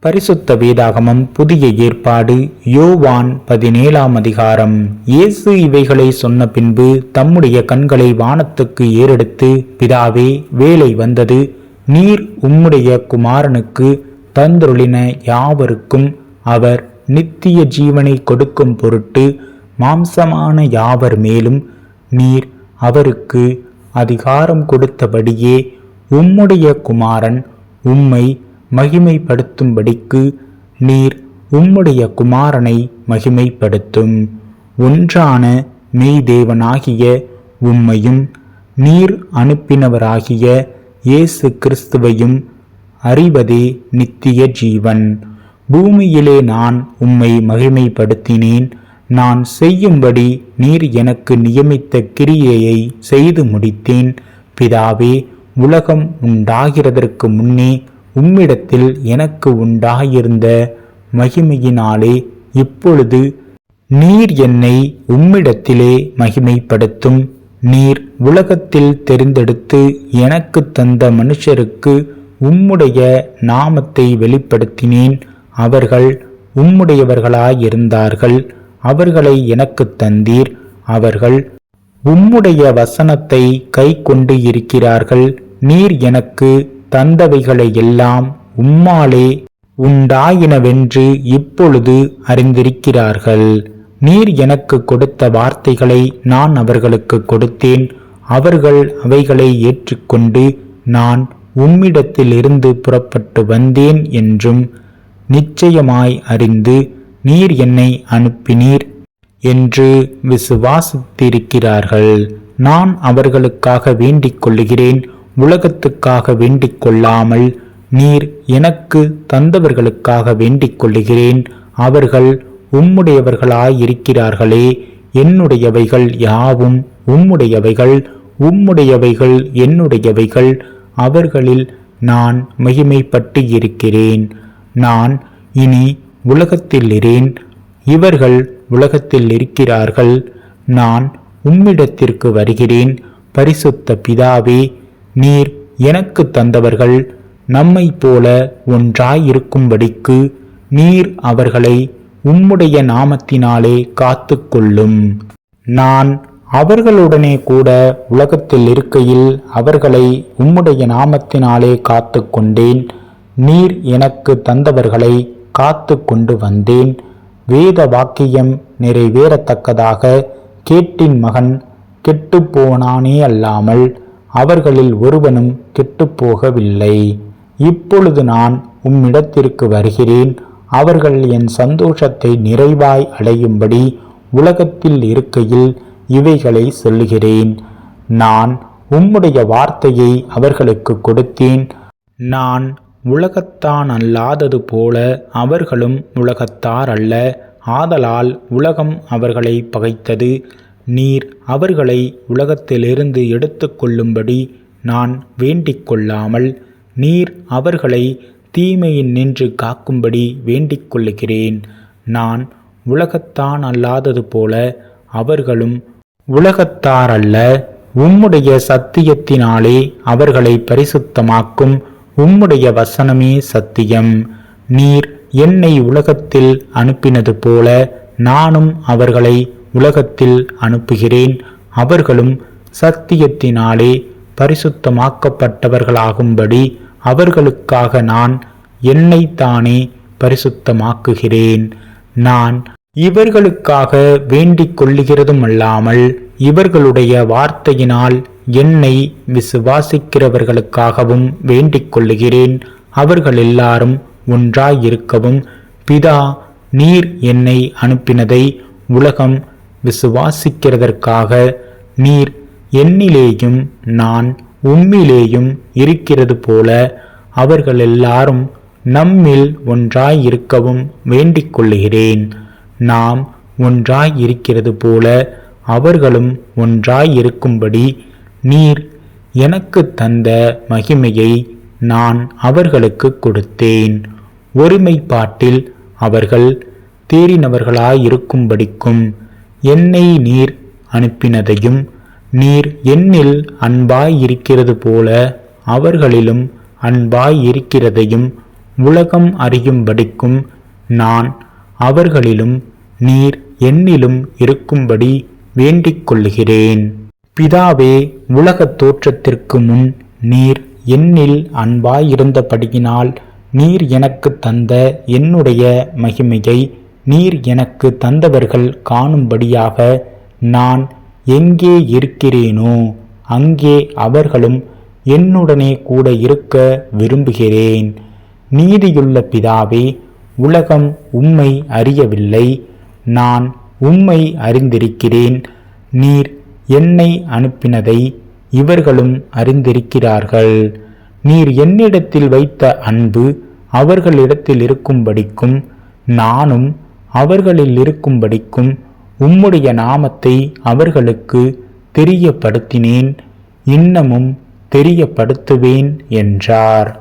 பரிசுத்த வேதாகமம் புதிய ஏற்பாடு யோவான் 17ஆம் அதிகாரம். இயேசு இவைகளை சொன்ன பின்பு தம்முடைய கண்களை வானத்துக்கு ஏறெடுத்து, பிதாவே, வேலை வந்தது. நீர் உம்முடைய குமாரனுக்கு தந்தருளின யாவருக்கும் அவர் நித்திய ஜீவனை கொடுக்கும் பொருட்டு மாம்சமான யாவர் மேலும் நீர் அவருக்கு அதிகாரம் கொடுத்தபடியே உம்முடைய குமாரன் உம்மை மகிமைப்படுத்தும்படிக்கு நீர் உம்முடைய குமாரனை மகிமைப்படுத்தும். ஒன்றான மெய்தேவனாகிய உம்மையும் நீர் அனுப்பினவராகிய இயேசு கிறிஸ்துவையும் அறிவதே நித்திய ஜீவன். பூமியிலே நான் உம்மை மகிமைப்படுத்தினேன். நான் செய்யும்படி நீர் எனக்கு நியமித்த கிரியையை செய்து முடித்தேன். பிதாவே, உலகம் உண்டாகிறதற்கு முன்னே உம்மிடத்தில் எனக்கு உண்டாயிருந்த மகிமையினாலே இப்பொழுது நீர் என்னை உம்மிடத்திலே மகிமைப்படுத்தும். நீர் உலகத்தில் தெரிந்தெடுத்து எனக்கு தந்த மனுஷருக்கு உம்முடைய நாமத்தை வெளிப்படுத்தினேன். அவர்கள் உம்முடையவர்களாயிருந்தார்கள். அவர்களை எனக்கு தந்தீர். அவர்கள் உம்முடைய வசனத்தை கை கொண்டு இருக்கிறார்கள். நீர் எனக்கு தந்தவைகளை எல்லாம் உம்மாலே உண்டாயினவென்று இப்பொழுது அறிந்திருக்கிறார்கள். நீர் எனக்கு கொடுத்த வார்த்தைகளை நான் அவர்களுக்கு கொடுத்தேன். அவர்கள் அவைகளை ஏற்றுக்கொண்டு நான் உம்மிடத்திலிருந்து புறப்பட்டு வந்தேன் என்றும் நிச்சயமாய் அறிந்து நீர் என்னை அனுப்பினீர் என்று விசுவாசித்திருக்கிறார்கள். நான் அவர்களுக்காக வேண்டிக் கொள்ளுகிறேன். உலகத்துக்காக வேண்டிக் கொள்ளாமல் நீர் எனக்கு தந்தவர்களுக்காக வேண்டிக் கொள்ளுகிறேன். அவர்கள் உம்முடையவர்களாயிருக்கிறார்களே. என்னுடையவைகள் யாவும் உம்முடையவைகள், உம்முடையவைகள் என்னுடையவைகள். அவர்களில் நான் மகிமைப்பட்டு இருக்கிறேன். நான் இனி உலகத்தில் இரேன். இவர்கள் உலகத்தில் இருக்கிறார்கள். நான் உம்மிடத்திற்கு வருகிறேன். பரிசுத்த பிதாவே, நீர் எனக்கு தந்தவர்கள் நம்மை போல ஒன்றாயிருக்கும்படிக்கு நீர் அவர்களை உம்முடைய நாமத்தினாலே காத்து கொள்ளும். நான் அவர்களுடனே கூட உலகத்தில் இருக்கையில் அவர்களை உம்முடைய நாமத்தினாலே காத்து கொண்டேன். நீர் எனக்கு தந்தவர்களை காத்து கொண்டு வந்தேன். வேத வாக்கியம் நிறைவேறத்தக்கதாக கேட்டின் மகன் கெட்டுப்போனானே அல்லாமல் அவர்களில் ஒருவனும் கெட்டுப்போகவில்லை. இப்பொழுது நான் உம்மிடத்திற்கு வருகிறேன். அவர்கள் என் சந்தோஷத்தை நிறைவாய் அடையும்படி உலகத்தில் இருக்கையில் இவைகளை சொல்லுகிறேன். நான் உம்முடைய வார்த்தையை அவர்களுக்கு கொடுத்தேன். நான் உலகத்தான் அல்லாதது போல அவர்களும் உலகத்தார் அல்ல. ஆதலால் உலகம் அவர்களை பகைத்தது. நீர் அவர்களை உலகத்திலிருந்து எடுத்து கொள்ளும்படி நான் வேண்டிக் கொள்ளாமல் நீர் அவர்களை தீமையின் நின்று காக்கும்படி வேண்டிக் கொள்ளுகிறேன். நான் உலகத்தான் அல்லாதது போல அவர்களும் உலகத்தார் அல்ல. உம்முடைய சத்தியத்தினாலே அவர்களை பரிசுத்தமாக்கும். உம்முடைய வசனமே சத்தியம். நீர் என்னை உலகத்தில் அனுப்பினது போல நானும் அவர்களை உலகத்தில் அனுப்புகிறேன். அவர்களும் சத்தியத்தினாலே பரிசுத்தமாக்கப்பட்டவர்களாகும்படி அவர்களுக்காக நான் என்னைத்தானே பரிசுத்தமாக்குகிறேன். நான் இவர்களுக்காக வேண்டிக் கொள்ளுகிறதும் அல்லாமல் இவர்களுடைய வார்த்தையினால் என்னை விசுவாசிக்கிறவர்களுக்காகவும் வேண்டிக் கொள்ளுகிறேன். அவர்கள் எல்லாரும் ஒன்றாயிருக்கவும் பிதா நீர் என்னை அனுப்பினதை உலகம் விசுவாசிக்கிறதற்காக நீர் என்னிலேயும் நான் உம்மிலேயும் இருக்கிறது போல அவர்கள் எல்லாரும் நம்மில் ஒன்றாயிருக்கவும் வேண்டிக் கொள்ளுகிறேன். நாம் ஒன்றாயிருக்கிறது போல அவர்களும் ஒன்றாயிருக்கும்படி நீர் எனக்கு தந்த மகிமையை நான் அவர்களுக்கு கொடுத்தேன். ஒருமைப்பாட்டில் அவர்கள் தேறினவர்களாயிருக்கும்படிக்கும் என்னை நீர் அனுப்பினதையும் நீர் என்னில் அன்பாயிருக்கிறது போல அவர்களிலும் அன்பாயிருக்கிறதையும் உலகம் அறியும்படிக்கும் நான் அவர்களிலும் நீர் என்னிலும் இருக்கும்படி வேண்டிக் கொள்கிறேன். பிதாவே, உலகத் தோற்றத்திற்கு முன் நீர் என்னில் அன்பாயிருந்தபடியினால் நீர் எனக்கு தந்த என்னுடைய மகிமையை நீர் எனக்கு தந்தவர்கள் காணும்படியாக நான் எங்கே இருக்கிறேனோ அங்கே அவர்களும் என்னுடனே கூட இருக்க விரும்புகிறேன். நீதியுள்ள பிதாவே, உலகம் உம்மை அறியவில்லை, நான் உம்மை அறிந்திருக்கிறேன். நீர் என்னை அனுப்பினதை இவர்களும் அறிந்திருக்கிறார்கள். நீர் என்னிடத்தில் வைத்த அன்பு அவர்களிடத்தில் இருக்கும்படிக்கும் நானும் அவர்களில் இருக்கும்படிக்கும் உம்முடைய நாமத்தை அவர்களுக்கு தெரியப்படுத்தினேன், இன்னமும் தெரியப்படுத்துவேன் என்றார்.